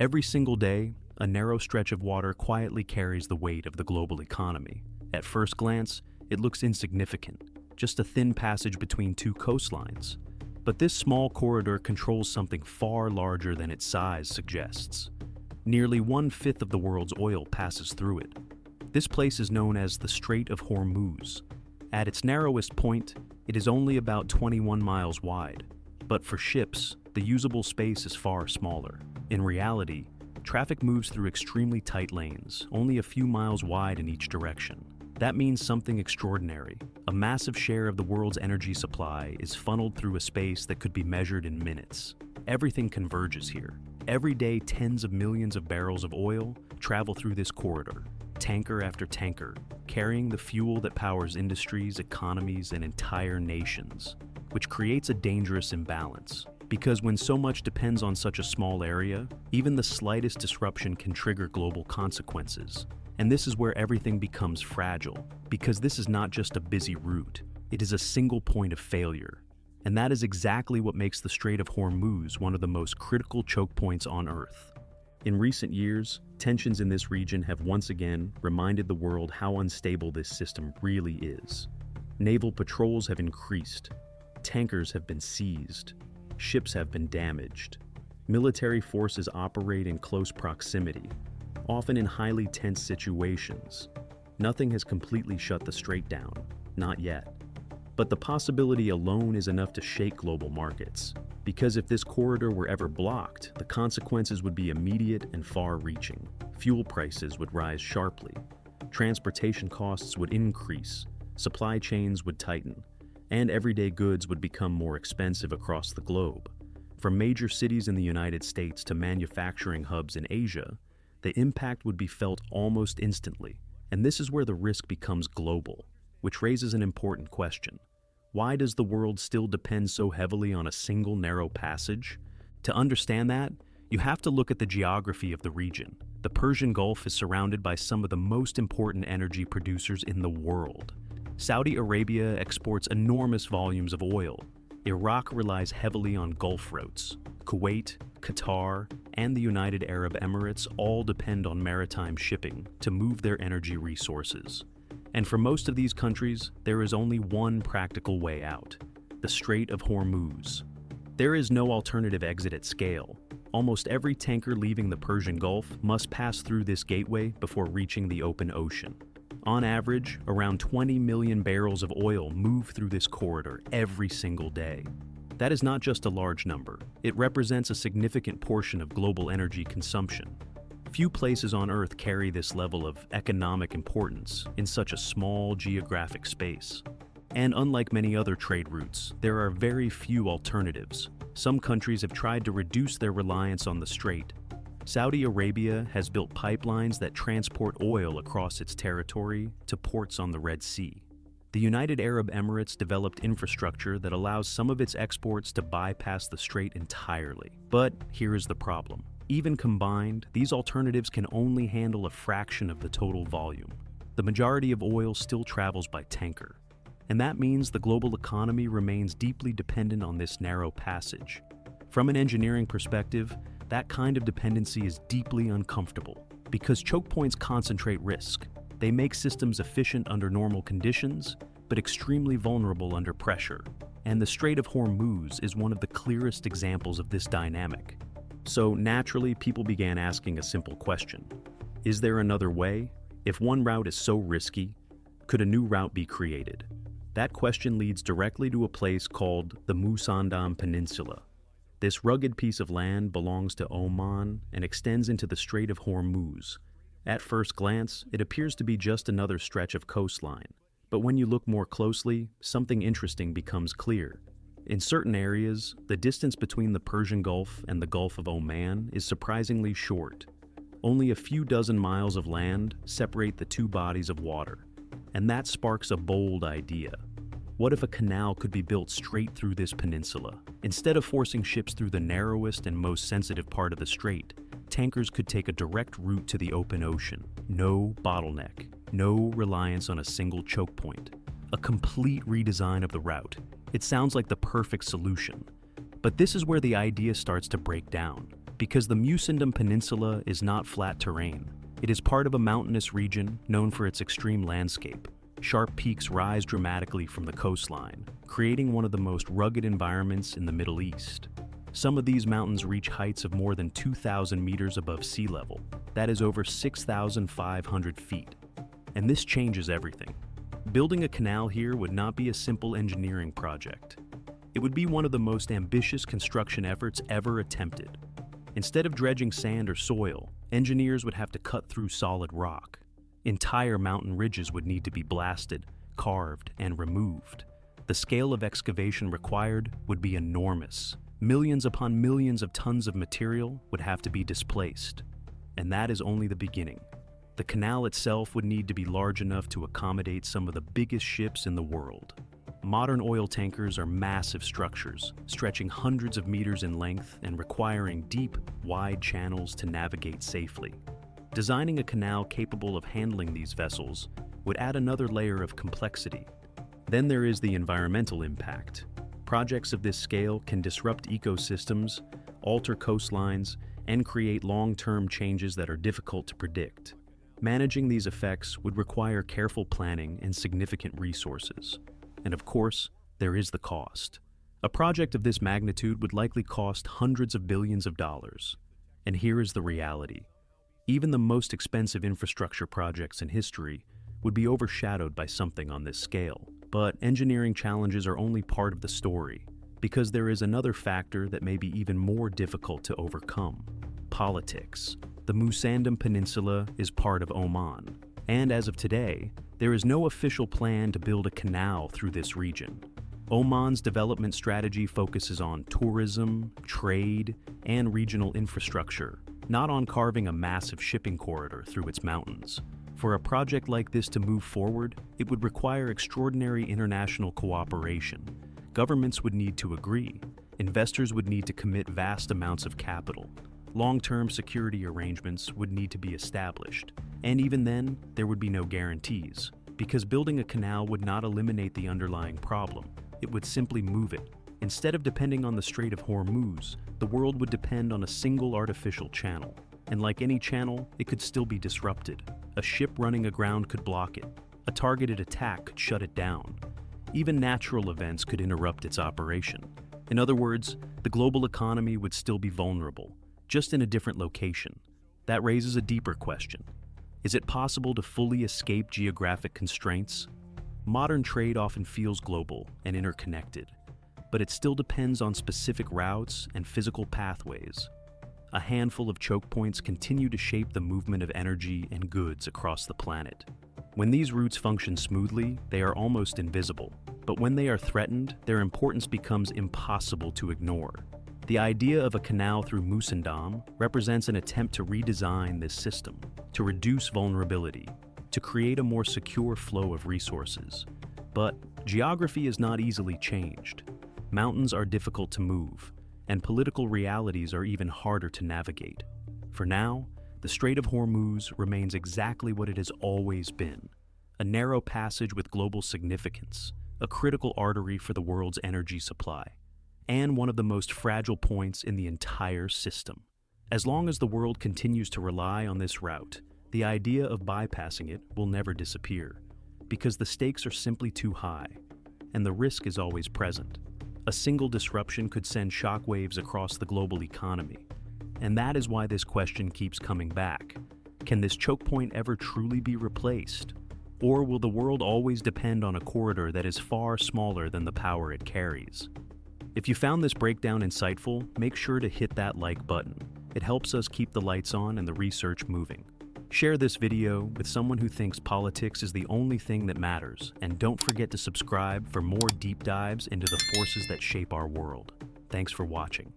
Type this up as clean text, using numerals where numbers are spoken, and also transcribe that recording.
Every single day, a narrow stretch of water quietly carries the weight of the global economy. At first glance, it looks insignificant, just a thin passage between two coastlines. But this small corridor controls something far larger than its size suggests. Nearly 1/5 of the world's oil passes through it. This place is known as the Strait of Hormuz. At its narrowest point, it is only about 21 miles wide. But for ships, the usable space is far smaller. In reality, traffic moves through extremely tight lanes, only a few miles wide in each direction. That means something extraordinary. A massive share of the world's energy supply is funneled through a space that could be measured in minutes. Everything converges here. Every day, tens of millions of barrels of oil travel through this corridor, tanker after tanker, carrying the fuel that powers industries, economies, and entire nations, which creates a dangerous imbalance. Because when so much depends on such a small area, even the slightest disruption can trigger global consequences. And this is where everything becomes fragile, because this is not just a busy route, it is a single point of failure. And that is exactly what makes the Strait of Hormuz one of the most critical choke points on Earth. In recent years, tensions in this region have once again reminded the world how unstable this system really is. Naval patrols have increased, tankers have been seized, ships have been damaged. Military forces operate in close proximity, often in highly tense situations. Nothing has completely shut the strait down, not yet. But the possibility alone is enough to shake global markets, because if this corridor were ever blocked, the consequences would be immediate and far-reaching. Fuel prices would rise sharply, transportation costs would increase, supply chains would tighten, and everyday goods would become more expensive across the globe. From major cities in the United States to manufacturing hubs in Asia, the impact would be felt almost instantly. And this is where the risk becomes global, which raises an important question. Why does the world still depend so heavily on a single narrow passage? To understand that, you have to look at the geography of the region. The Persian Gulf is surrounded by some of the most important energy producers in the world. Saudi Arabia exports enormous volumes of oil. Iraq relies heavily on Gulf routes. Kuwait, Qatar, and the United Arab Emirates all depend on maritime shipping to move their energy resources. And for most of these countries, there is only one practical way out: the Strait of Hormuz. There is no alternative exit at scale. Almost every tanker leaving the Persian Gulf must pass through this gateway before reaching the open ocean. On average, around 20 million barrels of oil move through this corridor every single day. That is not just a large number. It represents a significant portion of global energy consumption. Few places on Earth carry this level of economic importance in such a small geographic space. And unlike many other trade routes, there are very few alternatives. Some countries have tried to reduce their reliance on the strait. Saudi Arabia has built pipelines that transport oil across its territory to ports on the Red Sea. The United Arab Emirates developed infrastructure that allows some of its exports to bypass the strait entirely. But here is the problem. Even combined, these alternatives can only handle a fraction of the total volume. The majority of oil still travels by tanker. And that means the global economy remains deeply dependent on this narrow passage. From an engineering perspective, that kind of dependency is deeply uncomfortable, because choke points concentrate risk. They make systems efficient under normal conditions, but extremely vulnerable under pressure. And the Strait of Hormuz is one of the clearest examples of this dynamic. So naturally, people began asking a simple question. Is there another way? If one route is so risky, could a new route be created? That question leads directly to a place called the Musandam Peninsula. This rugged piece of land belongs to Oman and extends into the Strait of Hormuz. At first glance, it appears to be just another stretch of coastline. But when you look more closely, something interesting becomes clear. In certain areas, the distance between the Persian Gulf and the Gulf of Oman is surprisingly short. Only a few dozen miles of land separate the two bodies of water. And that sparks a bold idea. What if a canal could be built straight through this peninsula? Instead of forcing ships through the narrowest and most sensitive part of the strait, tankers could take a direct route to the open ocean. No bottleneck, no reliance on a single choke point. A complete redesign of the route. It sounds like the perfect solution. But this is where the idea starts to break down. Because the Musandam Peninsula is not flat terrain. It is part of a mountainous region known for its extreme landscape. Sharp peaks rise dramatically from the coastline, creating one of the most rugged environments in the Middle East. Some of these mountains reach heights of more than 2,000 meters above sea level. That is over 6,500 feet. And this changes everything. Building a canal here would not be a simple engineering project. It would be one of the most ambitious construction efforts ever attempted. Instead of dredging sand or soil, engineers would have to cut through solid rock. Entire mountain ridges would need to be blasted, carved, and removed. The scale of excavation required would be enormous. Millions upon millions of tons of material would have to be displaced. And that is only the beginning. The canal itself would need to be large enough to accommodate some of the biggest ships in the world. Modern oil tankers are massive structures, stretching hundreds of meters in length and requiring deep, wide channels to navigate safely. Designing a canal capable of handling these vessels would add another layer of complexity. Then there is the environmental impact. Projects of this scale can disrupt ecosystems, alter coastlines, and create long-term changes that are difficult to predict. Managing these effects would require careful planning and significant resources. And of course, there is the cost. A project of this magnitude would likely cost hundreds of billions of dollars. And here is the reality. Even the most expensive infrastructure projects in history would be overshadowed by something on this scale. But engineering challenges are only part of the story, because there is another factor that may be even more difficult to overcome: politics. The Musandam Peninsula is part of Oman, and as of today, there is no official plan to build a canal through this region. Oman's development strategy focuses on tourism, trade, and regional infrastructure, not on carving a massive shipping corridor through its mountains. For a project like this to move forward, it would require extraordinary international cooperation. Governments would need to agree. Investors would need to commit vast amounts of capital. Long-term security arrangements would need to be established. And even then, there would be no guarantees, because building a canal would not eliminate the underlying problem. It would simply move it. Instead of depending on the Strait of Hormuz, the world would depend on a single artificial channel. And like any channel, it could still be disrupted. A ship running aground could block it. A targeted attack could shut it down. Even natural events could interrupt its operation. In other words, the global economy would still be vulnerable, just in a different location. That raises a deeper question. Is it possible to fully escape geographic constraints? Modern trade often feels global and interconnected, but it still depends on specific routes and physical pathways. A handful of choke points continue to shape the movement of energy and goods across the planet. When these routes function smoothly, they are almost invisible, but when they are threatened, their importance becomes impossible to ignore. The idea of a canal through Musandam represents an attempt to redesign this system, to reduce vulnerability, to create a more secure flow of resources. But geography is not easily changed. Mountains are difficult to move, and political realities are even harder to navigate. For now, the Strait of Hormuz remains exactly what it has always been: a narrow passage with global significance, a critical artery for the world's energy supply, and one of the most fragile points in the entire system. As long as the world continues to rely on this route, the idea of bypassing it will never disappear, because the stakes are simply too high, and the risk is always present. A single disruption could send shockwaves across the global economy, and that is why this question keeps coming back. Can this choke point ever truly be replaced? Or will the world always depend on a corridor that is far smaller than the power it carries? If you found this breakdown insightful, make sure to hit that like button. It helps us keep the lights on and the research moving. Share this video with someone who thinks politics is the only thing that matters, and don't forget to subscribe for more deep dives into the forces that shape our world. Thanks for watching.